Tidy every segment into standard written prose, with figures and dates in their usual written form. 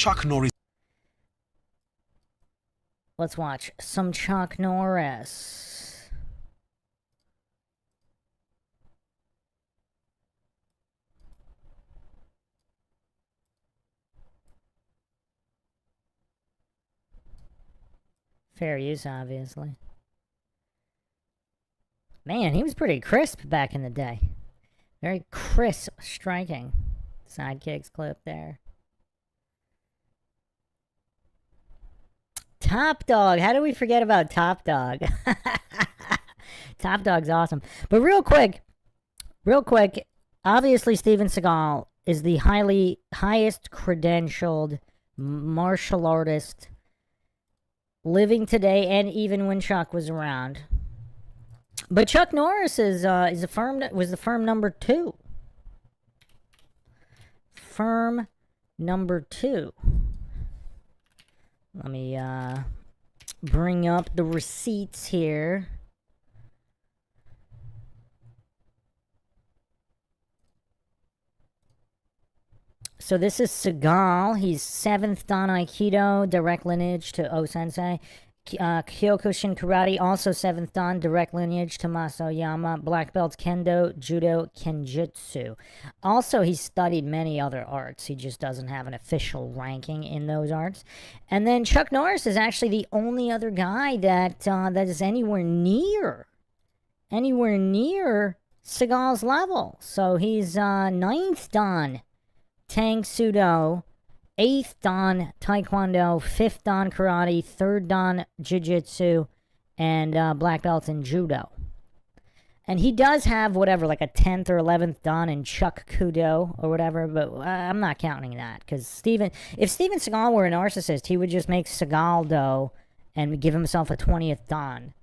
Chuck Norris. Let's watch some Chuck Norris. Fair use, obviously. Man, he was pretty crisp back in the day. Very crisp striking. Sidekicks clip there. Top Dog. How do we forget about Top Dog? Top Dog's awesome. But real quick, obviously Steven Seagal is the highest credentialed martial artist living today, and even when Chuck was around. But Chuck Norris was the firm number 2. Firm number 2. Let me bring up the receipts here. So this is Seagal. He's 7th Dan Aikido, direct lineage to O-Sensei. Kyokushin Karate, also 7th Dan, direct lineage to Masoyama. Black Belt Kendo, Judo, Kenjutsu. Also, he's studied many other arts. He just doesn't have an official ranking in those arts. And then Chuck Norris is actually the only other guy that is anywhere near Seagal's level. So he's 9th Dan Tang Sudo, 8th Dan Taekwondo, 5th Dan Karate, 3rd Dan Jiu-Jitsu, and Black Belt in Judo. And he does have whatever, like a 10th or 11th Dan in Chuck Kudo or whatever, but I'm not counting that, because if Steven Seagal were a narcissist, he would just make Seagal Do and give himself a 20th Dan.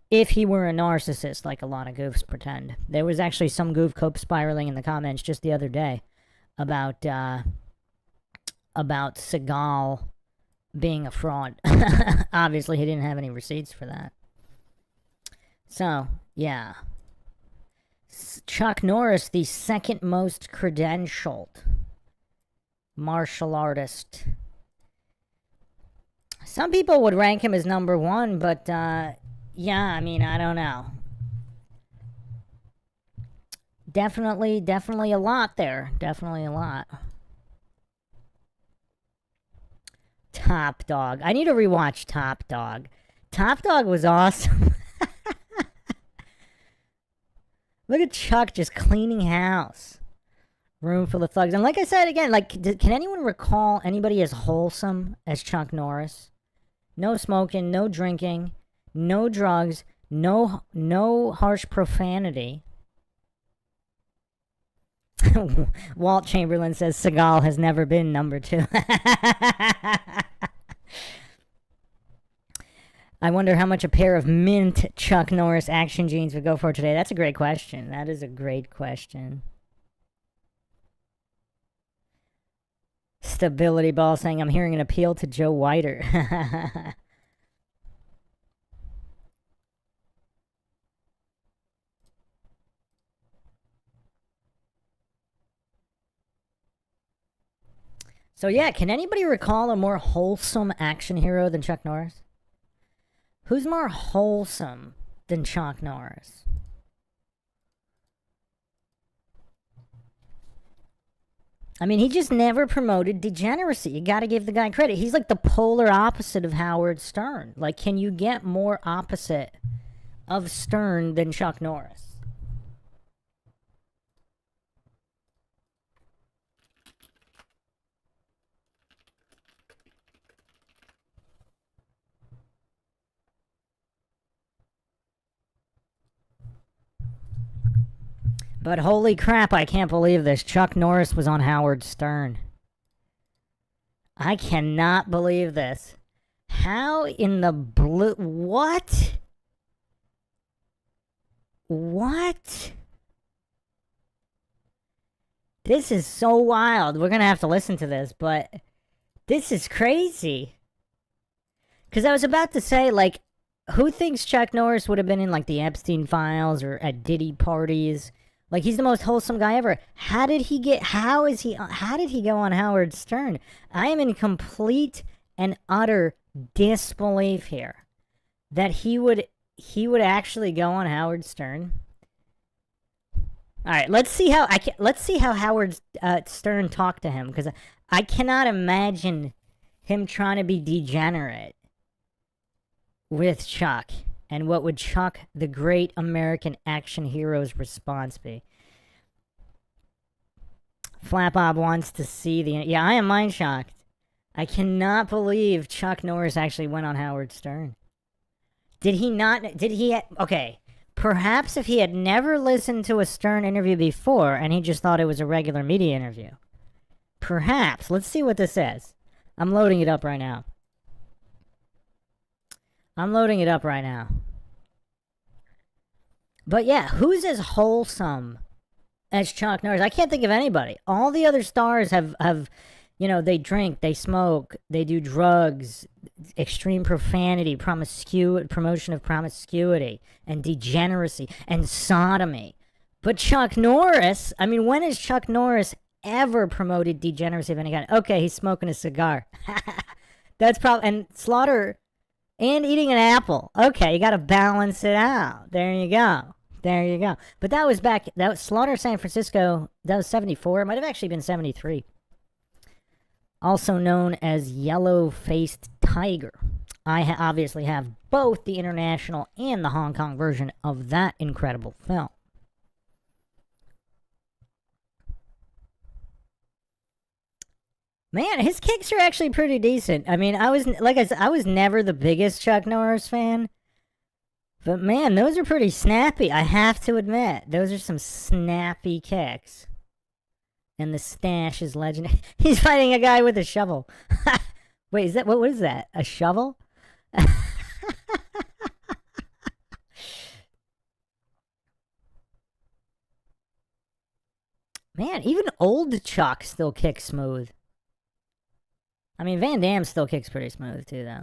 If he were a narcissist, like a lot of goofs pretend. There was actually some goof cope spiraling in the comments just the other day about Seagal being a fraud. Obviously, he didn't have any receipts for that. So, yeah. Chuck Norris, the second most credentialed martial artist. Some people would rank him as number 1, but, yeah, I mean, I don't know. Definitely a lot there. Definitely a lot. Top Dog. I need to rewatch Top Dog. Top Dog was awesome. Look at Chuck just cleaning house. Room full of thugs. And like I said again, like, can anyone recall anybody as wholesome as Chuck Norris? No smoking, no drinking, no drugs, no harsh profanity. Walt Chamberlain says Seagal has never been number 2. I wonder how much a pair of mint Chuck Norris action jeans would go for today. That's a great question. That is a great question. Stability Ball saying, I'm hearing an appeal to Joe Whiter. So yeah, can anybody recall a more wholesome action hero than Chuck Norris? Who's more wholesome than Chuck Norris? I mean, he just never promoted degeneracy. You gotta give the guy credit. He's like the polar opposite of Howard Stern. Like, can you get more opposite of Stern than Chuck Norris? But holy crap, I can't believe this. Chuck Norris was on Howard Stern. I cannot believe this. How in the blue... What? What? This is so wild. We're going to have to listen to this, but this is crazy. Because I was about to say, like, who thinks Chuck Norris would have been in, like, the Epstein files or at Diddy parties? Like, he's the most wholesome guy ever. How did he go on Howard Stern? I am in complete and utter disbelief here that he would actually go on Howard Stern. All right, let's see how Howard Stern talked to him, because I cannot imagine him trying to be degenerate with Chuck. And what would Chuck, the great American action hero's response be? Flatbob wants to see the... Yeah, I am mind shocked. I cannot believe Chuck Norris actually went on Howard Stern. Did he not... Okay, perhaps if he had never listened to a Stern interview before and he just thought it was a regular media interview. Perhaps. Let's see what this says. I'm loading it up right now. But yeah, who's as wholesome as Chuck Norris? I can't think of anybody. All the other stars have they drink, they smoke, they do drugs, extreme profanity, promotion of promiscuity, and degeneracy, and sodomy. But Chuck Norris, I mean, when has Chuck Norris ever promoted degeneracy of any kind? Okay, he's smoking a cigar. That's probably... And Slaughter... And eating an apple. Okay, you gotta balance it out. There you go. But that was Slaughter San Francisco. That was 74. It might have actually been 73. Also known as Yellow-Faced Tiger. I obviously have both the international and the Hong Kong version of that incredible film. Man, his kicks are actually pretty decent. I mean, I was never the biggest Chuck Norris fan. But man, those are pretty snappy, I have to admit. Those are some snappy kicks. And the stash is legendary. He's fighting a guy with a shovel. Wait, what is that? A shovel? Man, even old Chuck still kicks smooth. I mean, Van Damme still kicks pretty smooth, too, though.